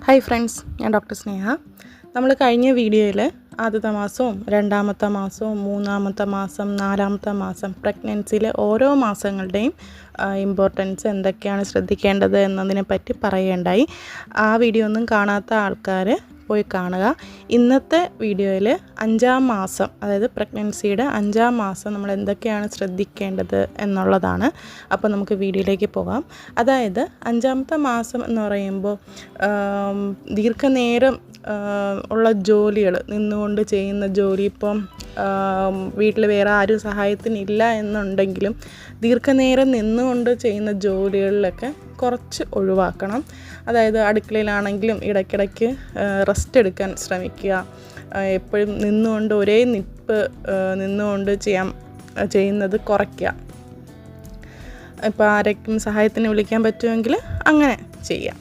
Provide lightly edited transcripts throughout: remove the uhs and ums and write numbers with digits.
Hi friends, ഞാൻ doctor സ്നേഹ. നമ്മൾ കഴിഞ്ഞ വീഡിയോയിൽ ആദ്യത്തെ മാസവും രണ്ടാമത്തെ മാസവും മൂന്നാമത്തെ മാസം നാലാമത്തെ മാസം പ്രഗ്നൻസിയിലെ ഓരോ മാസങ്ങളുടെയും ഇമ്പോർട്ടൻസ് എന്തൊക്കെയാണ് ശ്രദ്ധിക്കേണ്ടത് എന്നതിനെ പറ്റി പറയുകയുണ്ടായി. ആ വീഡിയോ ഒന്നും കാണാത്ത ആൾക്കാർ പോയി കാണുക. ഇന്നത്തെ വീഡിയോയിൽ 5-ാം മാസം, അതായത് പ്രഗ്നൻസിയുടെ 5-ാം മാസം നമ്മൾ എന്തൊക്കെയാണ് ശ്രദ്ധിക്കേണ്ടത് എന്നുള്ളതാണ്. അപ്പോൾ നമുക്ക് വീഡിയോയിലേക്ക് പോകാം. അതായത് 5-ാമത്തെ മാസം എന്ന് പറയുമ്പോൾ ദീർഘനേരം ഉള്ള ജോലികൾ, നിന്നുകൊണ്ട് ചെയ്യുന്ന ജോലി, ഇപ്പം വീട്ടിൽ വേറെ ആരും സഹായത്തിനില്ല എന്നുണ്ടെങ്കിലും ദീർഘനേരം നിന്നുകൊണ്ട് ചെയ്യുന്ന ജോലികളിലൊക്കെ കുറച്ച് ഒഴിവാക്കണം. അതായത് അടുക്കളയിലാണെങ്കിലും ഇടയ്ക്കിടയ്ക്ക് റെസ്റ്റ് എടുക്കാൻ ശ്രമിക്കുക. എപ്പോഴും നിന്നുകൊണ്ട് ഒരേ നിൽപ്പ് നിന്നുകൊണ്ട് ചെയ്യുന്നത് കുറയ്ക്കുക. ഇപ്പോൾ ആരെങ്കിലും സഹായത്തിന് വിളിക്കാൻ പറ്റുമെങ്കിൽ അങ്ങനെ ചെയ്യാം.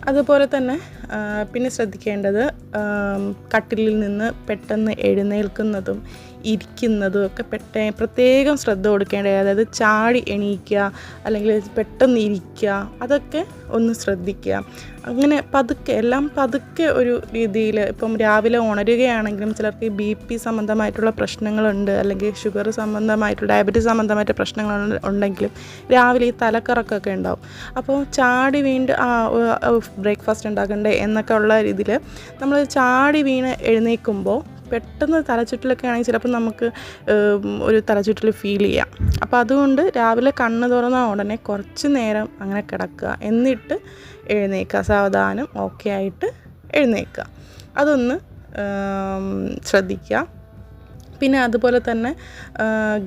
അതുപോലെ തന്നെ പിന്നെ ശ്രദ്ധിക്കേണ്ടത് കട്ടിലിൽ നിന്ന് പെട്ടെന്ന് എഴുന്നേൽക്കുന്നതും ഇരിക്കുന്നതും ഒക്കെ പ്രത്യേകം ശ്രദ്ധ കൊടുക്കേണ്ടത്. അതായത് ചാടി എണീക്കുക അല്ലെങ്കിൽ പെട്ടെന്ന് ഇരിക്കുക, അതൊക്കെ ഒന്ന് ശ്രദ്ധിക്കുക. അങ്ങനെ എല്ലാം പതുക്കെ ഒരു രീതിയിൽ. ഇപ്പം രാവിലെ ഉണരുകയാണെങ്കിലും ചിലർക്ക് BP സംബന്ധമായിട്ടുള്ള പ്രശ്നങ്ങളുണ്ട്, അല്ലെങ്കിൽ ഷുഗർ സംബന്ധമായിട്ടുള്ള ഡയബറ്റീസ് സംബന്ധമായിട്ട് പ്രശ്നങ്ങൾ ഉണ്ടെങ്കിലും രാവിലെ ഈ തലക്കറക്കമൊക്കെ ഉണ്ടാവും. അപ്പോൾ ചാടി വീണ്ടും ബ്രേക്ക്ഫാസ്റ്റ് ഉണ്ടാക്കണ്ടേ എന്നൊക്കെ ഉള്ള രീതിയിൽ നമ്മൾ ചാടി വീണ് എഴുന്നേൽക്കുമ്പോൾ പെട്ടെന്ന് തലചുറ്റലൊക്കെ ആണെങ്കിൽ ചിലപ്പോൾ നമുക്ക് ഒരു തലചുറ്റൽ ഫീൽ ചെയ്യാം. അപ്പോൾ അതുകൊണ്ട് രാവിലെ കണ്ണ് തുറന്ന ഉടനെ കുറച്ച് നേരം അങ്ങനെ കിടക്കുക, എന്നിട്ട് എഴുന്നേൽക്കുക. സാവധാനം ഓക്കെ ആയിട്ട് എഴുന്നേൽക്കുക. അതൊന്ന് ശ്രദ്ധിക്കുക. പിന്നെ അതുപോലെ തന്നെ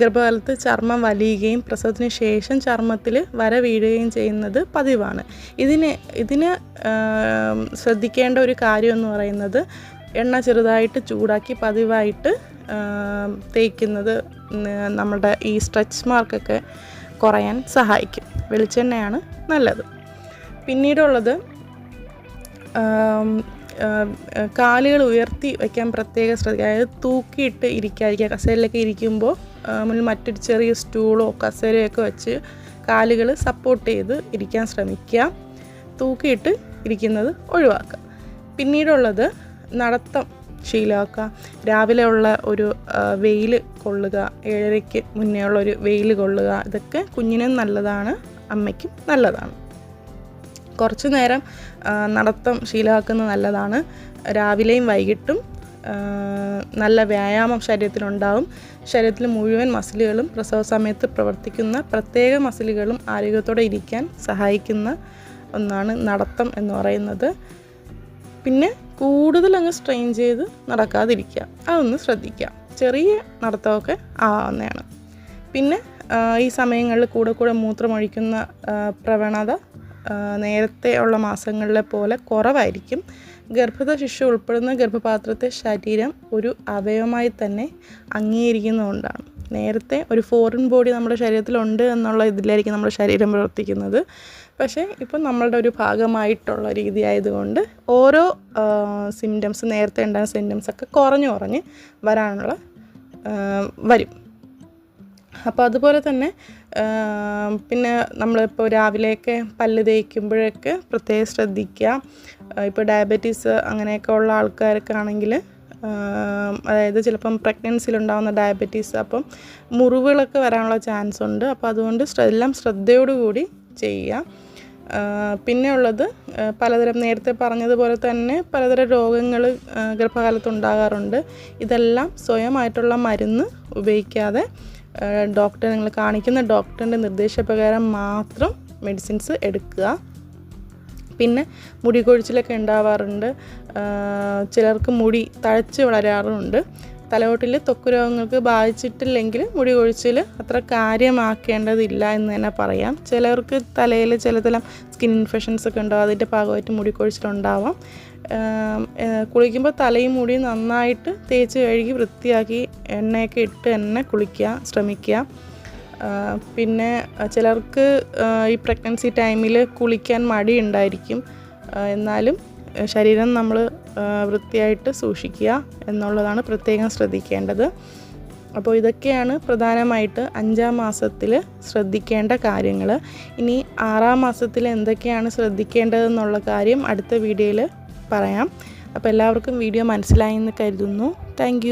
ഗർഭകാലത്ത് ചർമ്മം വലിയുകയും പ്രസവത്തിന് ശേഷം ചർമ്മത്തിൽ വര വീഴുകയും ചെയ്യുന്നത് പതിവാണ്. ഇതിന് ശ്രദ്ധിക്കേണ്ട ഒരു കാര്യം എന്ന് പറയുന്നത്, എണ്ണ ചെറുതായിട്ട് ചൂടാക്കി പതിവായിട്ട് തേക്കുന്നത് നമ്മുടെ ഈ സ്ട്രെച്ച് മാർക്കൊക്കെ കുറയാൻ സഹായിക്കും. വെളിച്ചെണ്ണയാണ് നല്ലത്. പിന്നീടുള്ളത്, കാലുകൾ ഉയർത്തി വയ്ക്കാൻ പ്രത്യേകം ശ്രദ്ധിക്കുക. അതായത് തൂക്കിയിട്ട് ഇരിക്കാതിരിക്കുക. കസേരയിലൊക്കെ ഇരിക്കുമ്പോൾ മുന്നിൽ മറ്റൊരു ചെറിയ സ്റ്റൂളോ കസേരയൊക്കെ വെച്ച് കാലുകൾ സപ്പോർട്ട് ചെയ്ത് ഇരിക്കാൻ ശ്രമിക്കുക. തൂക്കിയിട്ട് ഇരിക്കുന്നത് ഒഴിവാക്കുക. പിന്നീടുള്ളത്, നടത്തം ശീലമാക്കുക. രാവിലെ ഉള്ള ഒരു വെയിൽ കൊള്ളുക, 7:30 മുന്നേ ഉള്ളൊരു വെയിൽ കൊള്ളുക. ഇതൊക്കെ കുഞ്ഞിനും നല്ലതാണ്, അമ്മയ്ക്കും നല്ലതാണ്. കുറച്ച് നേരം നടത്തം ശീലമാക്കുന്നത് നല്ലതാണ്. രാവിലെയും വൈകിട്ടും നല്ല വ്യായാമം ശരീരത്തിനുണ്ടാവും. ശരീരത്തിൽ മുഴുവൻ മസിലുകളും പ്രസവ സമയത്ത് പ്രവർത്തിക്കുന്ന പ്രത്യേക മസിലുകളും ആരോഗ്യത്തോടെ ഇരിക്കാൻ സഹായിക്കുന്ന ഒന്നാണ് നടത്തം എന്ന് പറയുന്നത്. പിന്നെ കൂടുതൽ അങ്ങ് സ്ട്രെയിൻ ചെയ്ത് നടക്കാതിരിക്കുക, അതൊന്ന് ശ്രദ്ധിക്കുക. ചെറിയ നടത്തമൊക്കെ ആവുന്നതാണ്. പിന്നെ ഈ സമയങ്ങളിൽ കൂടെ മൂത്രമൊഴിക്കുന്ന പ്രവണത നേരത്തെ ഉള്ള മാസങ്ങളിലെ പോലെ കുറവായിരിക്കും. ഗർഭിത ശിശു ഉൾപ്പെടുന്ന ഗർഭപാത്രത്തെ ശരീരം ഒരു അവയവമായി തന്നെ അംഗീകരിക്കുന്നതുകൊണ്ടാണ്. നേരത്തെ ഒരു ഫോറിൻ ബോഡി നമ്മുടെ ശരീരത്തിലുണ്ട് എന്നുള്ള ഇതിലായിരിക്കും നമ്മുടെ ശരീരം പ്രവർത്തിക്കുന്നത്. പക്ഷേ ഇപ്പം നമ്മളുടെ ഒരു ഭാഗമായിട്ടുള്ള രീതി ആയതുകൊണ്ട് ഓരോ സിംറ്റംസ്, നേരത്തെ ഉണ്ടാകുന്ന സിംറ്റംസൊക്കെ കുറഞ്ഞ് വരും. അപ്പോൾ അതുപോലെ തന്നെ പിന്നെ നമ്മളിപ്പോൾ രാവിലെയൊക്കെ പല്ല് തേക്കുമ്പോഴൊക്കെ പ്രത്യേകം ശ്രദ്ധിക്കുക. ഇപ്പോൾ ഡയബറ്റീസ് അങ്ങനെയൊക്കെ ഉള്ള ആൾക്കാരൊക്കെ ആണെങ്കിൽ, അതായത് ചിലപ്പം പ്രഗ്നൻസിയിലുണ്ടാകുന്ന ഡയബറ്റീസ്, അപ്പം മുറിവുകളൊക്കെ വരാനുള്ള ചാൻസ് ഉണ്ട്. അപ്പോൾ അതുകൊണ്ട് എല്ലാം ശ്രദ്ധയോടുകൂടി ചെയ്യുക. പിന്നെ ഉള്ളത്, പലതരം, നേരത്തെ പറഞ്ഞതുപോലെ തന്നെ പലതരം രോഗങ്ങൾ ഗർഭകാലത്തുണ്ടാകാറുണ്ട്. ഇതെല്ലാം സ്വയമായിട്ടുള്ള മരുന്ന് ഉപയോഗിക്കാതെ നിങ്ങൾ കാണിക്കുന്ന ഡോക്ടറിൻ്റെ നിർദ്ദേശപ്രകാരം മാത്രം മെഡിസിൻസ് എടുക്കുക. പിന്നെ മുടി കൊഴിച്ചിലൊക്കെ ഉണ്ടാവാറുണ്ട്. ചിലർക്ക് മുടി തഴച്ച് വളരാറുമുണ്ട്. തലയോട്ടിൽ ത്വക്ക് രോഗങ്ങൾക്ക് ബാധിച്ചിട്ടില്ലെങ്കിൽ മുടി കൊഴിച്ചിൽ അത്ര കാര്യമാക്കേണ്ടതില്ല എന്ന് തന്നെ പറയാം. ചിലർക്ക് തലയിൽ ചിലതെല്ലാം സ്കിൻ ഇൻഫെക്ഷൻസ് ഒക്കെ ഉണ്ടാവും, അതിൻ്റെ ഭാഗമായിട്ട് മുടി കൊഴിച്ചിലുണ്ടാവാം. കുളിക്കുമ്പോൾ തലയും മുടിയും നന്നായിട്ട് തേച്ച് കഴുകി വൃത്തിയാക്കി എണ്ണയൊക്കെ ഇട്ട് തന്നെ കുളിക്കാൻ ശ്രമിക്കുക. പിന്നെ ചിലർക്ക് ഈ പ്രഗ്നൻസി ടൈമിൽ കുളിക്കാൻ മടിയുണ്ടായിരിക്കും. എന്നാലും ശരീരം നമ്മൾ വൃത്തിയായിട്ട് സൂക്ഷിക്കുക എന്നുള്ളതാണ് പ്രത്യേകം ശ്രദ്ധിക്കേണ്ടത്. അപ്പോൾ ഇതൊക്കെയാണ് പ്രധാനമായിട്ട് 5-ാം മാസത്തിൽ ശ്രദ്ധിക്കേണ്ട കാര്യങ്ങൾ. ഇനി 6-ാം മാസത്തിൽ എന്തൊക്കെയാണ് ശ്രദ്ധിക്കേണ്ടതെന്നുള്ള കാര്യം അടുത്ത വീഡിയോയിൽ പറയാം. അപ്പോൾ എല്ലാവർക്കും വീഡിയോ മനസ്സിലായി എന്ന് കരുതുന്നു. താങ്ക്